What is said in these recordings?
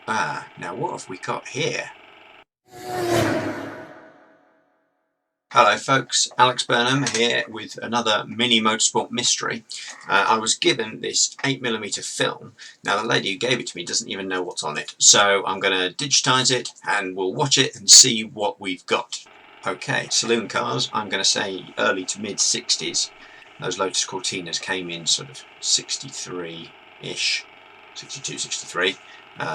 Now what have we got here? Hello folks, Alex Burnham here with another mini motorsport mystery. I was given this 8mm film. Now the lady who gave it to me doesn't even know what's on it, so I'm going to digitise it and we'll watch it and see what we've got. Okay, saloon cars, I'm going to say early to mid 60s. Those Lotus Cortinas came in sort of 63-ish, 62, 63.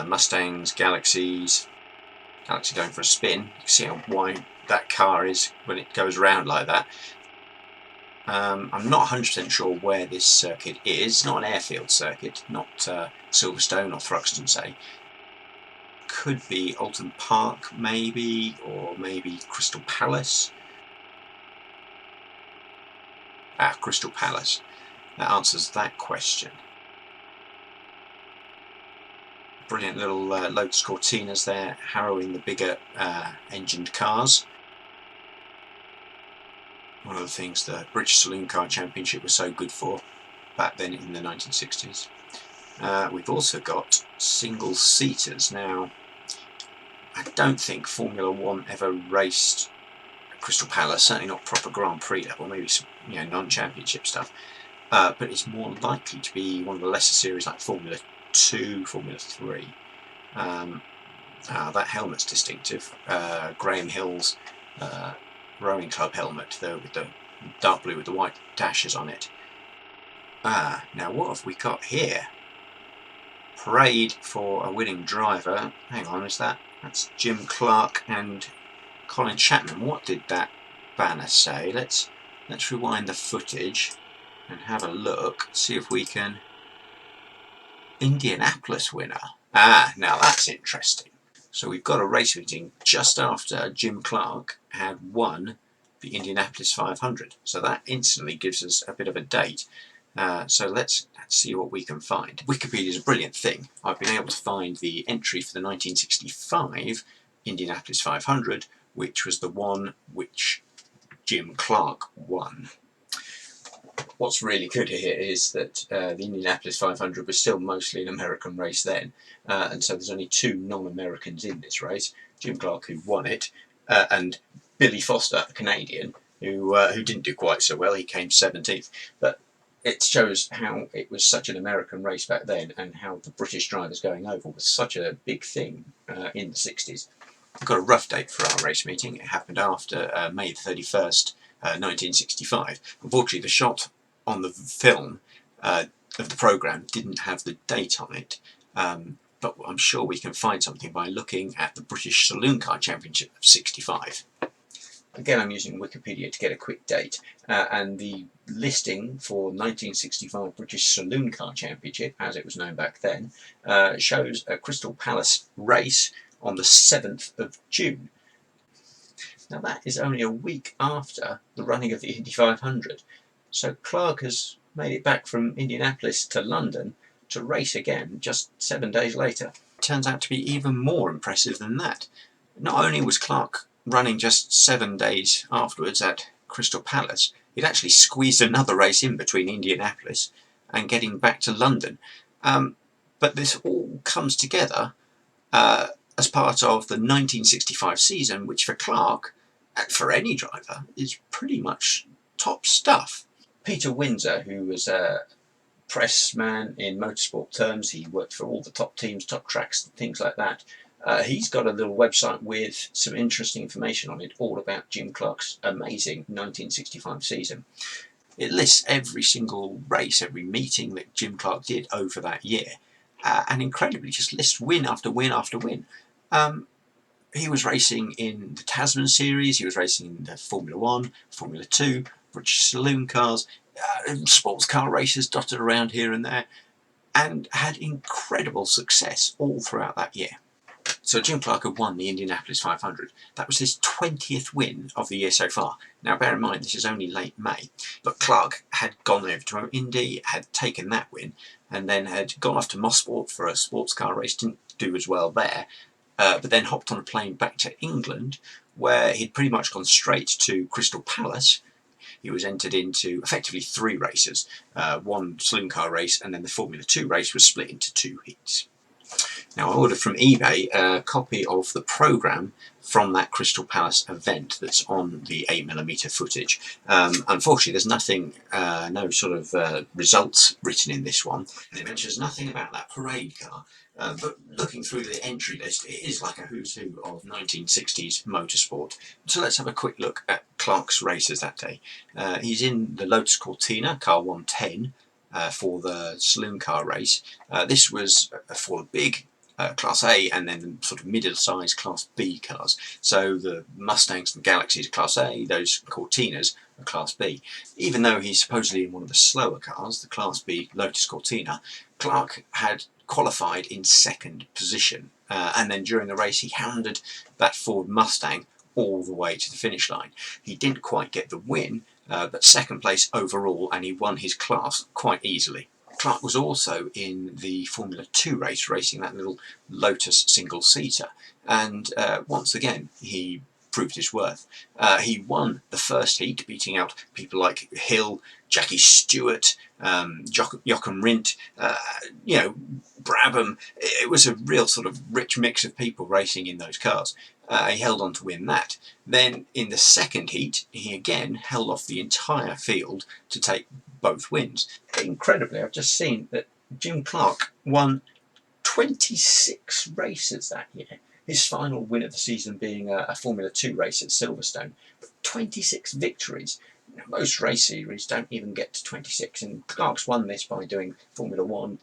Mustangs, Galaxies, Galaxy going for a spin. You can see how wide that car is when it goes around like that. I'm not 100% sure where this circuit is. It's not an airfield circuit, not Silverstone or Thruxton, say. Could be Alton Park, maybe, or maybe Crystal Palace. Crystal Palace. That answers that question. Brilliant little Lotus Cortinas there, harrowing the bigger engined cars. One of the things the British Saloon Car Championship was so good for back then in the 1960s. We've also got single-seaters. Now, I don't think Formula 1 ever raced at Crystal Palace, certainly not proper Grand Prix level, maybe some non-championship stuff. But it's more likely to be one of the lesser series like Formula 2, Formula 3. That helmet's distinctive. Graham Hill's rowing club helmet there with the dark blue with the white dashes on it. Now what have we got here? Parade for a winning driver. Hang on, that's Jim Clark and Colin Chapman. What did that banner say? Let's rewind the footage and have a look, see if we can. Indianapolis winner. Now that's interesting. So we've got a race meeting just after Jim Clark had won the Indianapolis 500. So that instantly gives us a bit of a date. So let's see what we can find. Wikipedia is a brilliant thing. I've been able to find the entry for the 1965 Indianapolis 500, which was the one which Jim Clark won. What's really good here is that the Indianapolis 500 was still mostly an American race then, and so there's only two non-Americans in this race. Jim Clark, who won it, and Billy Foster, a Canadian, who didn't do quite so well. He came 17th, but it shows how it was such an American race back then and how the British drivers going over was such a big thing in the 60s. I've got a rough date for our race meeting. It happened after May 31st, 1965. Unfortunately, the shot on the film of the programme didn't have the date on it, but I'm sure we can find something by looking at the British Saloon Car Championship of 65. Again, I'm using Wikipedia to get a quick date, and the listing for 1965 British Saloon Car Championship, as it was known back then, shows a Crystal Palace race on the 7th of June. Now that is only a week after the running of the Indy 500, so Clark has made it back from Indianapolis to London to race again just 7 days later. It turns out to be even more impressive than that. Not only was Clark running just 7 days afterwards at Crystal Palace, he'd actually squeezed another race in between Indianapolis and getting back to London. But this all comes together as part of the 1965 season, which for Clark, for any driver, is pretty much top stuff. Peter Windsor, who was a press man in motorsport terms, he worked for all the top teams, top tracks, things like that. He's got a little website with some interesting information on it, all about Jim Clark's amazing 1965 season. It lists every single race, every meeting that Jim Clark did over that year, and incredibly just lists win after win after win. He was racing in the Tasman series, he was racing in the Formula 1, Formula 2, British Saloon Cars, sports car races dotted around here and there, and had incredible success all throughout that year. So Jim Clark had won the Indianapolis 500. That was his 20th win of the year so far. Now bear in mind this is only late May, but Clark had gone over to Indy, had taken that win, and then had gone off to Motorsport for a sports car race, didn't do as well there, but then hopped on a plane back to England, where he'd pretty much gone straight to Crystal Palace. He was entered into effectively 3 races, one saloon car race, and then the Formula 2 race was split into 2 heats. Now, I ordered from eBay a copy of the programme from that Crystal Palace event that's on the 8mm footage. Unfortunately, there's nothing, no sort of results written in this one. It mentions nothing about that parade car, but looking through the entry list, it is like a who's who of 1960s motorsport. So let's have a quick look at Clark's races that day. He's in the Lotus Cortina, car 110, for the saloon car race. This was for the big Class A and then the sort of middle-sized Class B cars. So the Mustangs and Galaxies are Class A, those Cortinas are Class B. Even though he's supposedly in one of the slower cars, the Class B Lotus Cortina, Clark had qualified in second position. And then during the race he hounded that Ford Mustang all the way to the finish line. He didn't quite get the win, but second place overall, and he won his class quite easily. Clark was also in the Formula 2 race, racing that little Lotus single-seater, and once again he proved his worth. He won the first heat, beating out people like Hill, Jackie Stewart, Joachim Rindt, Brabham. It was a real sort of rich mix of people racing in those cars. He held on to win that. Then in the second heat, he again held off the entire field to take both wins. Incredibly, I've just seen that Jim Clark won 26 races that year. His final win of the season being a Formula 2 race at Silverstone. But 26 victories. Most race series don't even get to 26, and Clark's won this by doing Formula 1,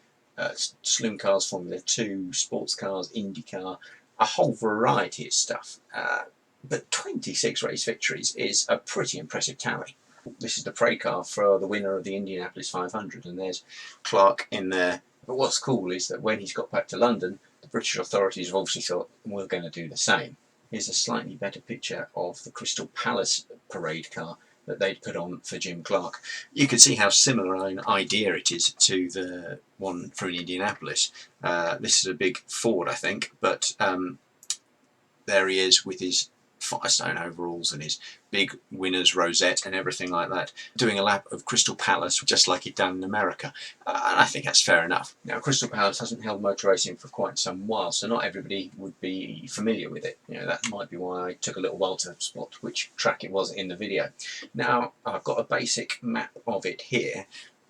saloon cars, Formula 2, sports cars, IndyCar, a whole variety of stuff. But 26 race victories is a pretty impressive tally. This is the parade car for the winner of the Indianapolis 500, and there's Clark in there. But what's cool is that when he's got back to London, the British authorities have obviously thought, we're going to do the same. Here's a slightly better picture of the Crystal Palace parade car that they'd put on for Jim Clark. You can see how similar an idea it is to the one from Indianapolis. This is a big Ford, I think, but there he is with his Firestone overalls and his big winner's rosette and everything like that, doing a lap of Crystal Palace just like he'd done in America. And I think that's fair enough. Now, Crystal Palace hasn't held motor racing for quite some while, so not everybody would be familiar with it. That might be why I took a little while to spot which track it was in the video. Now, I've got a basic map of it here,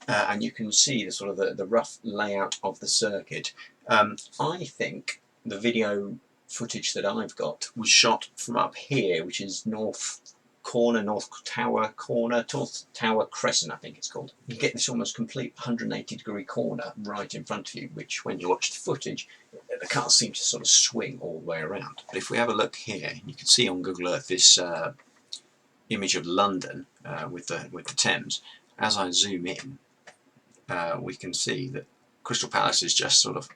and you can see the sort of the rough layout of the circuit. I think the video footage that I've got was shot from up here, which is North Tower Crescent, I think it's called. You get this almost complete 180-degree corner right in front of you, which when you watch the footage, the car seems to sort of swing all the way around. But if we have a look here, you can see on Google Earth this image of London with the Thames. As I zoom in, we can see that Crystal Palace is just sort of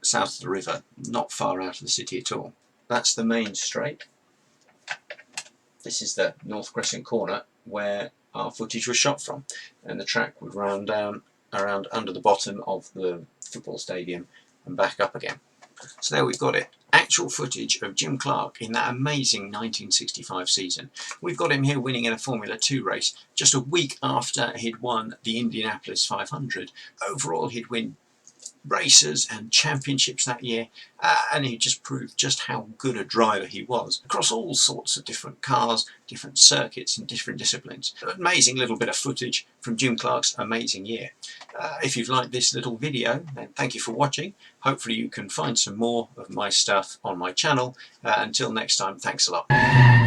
south of the river, not far out of the city at all. That's the main straight. This is the North Crescent corner where our footage was shot from, and the track would round down around under the bottom of the football stadium and back up again. So there we've got it. Actual footage of Jim Clark in that amazing 1965 season. We've got him here winning in a Formula 2 race just a week after he'd won the Indianapolis 500. Overall, he'd win races and championships that year, and he just proved just how good a driver he was across all sorts of different cars, different circuits and different disciplines. An amazing little bit of footage from Jim Clark's amazing year. If you've liked this little video, then thank you for watching. Hopefully you can find some more of my stuff on my channel. Until next time, thanks a lot.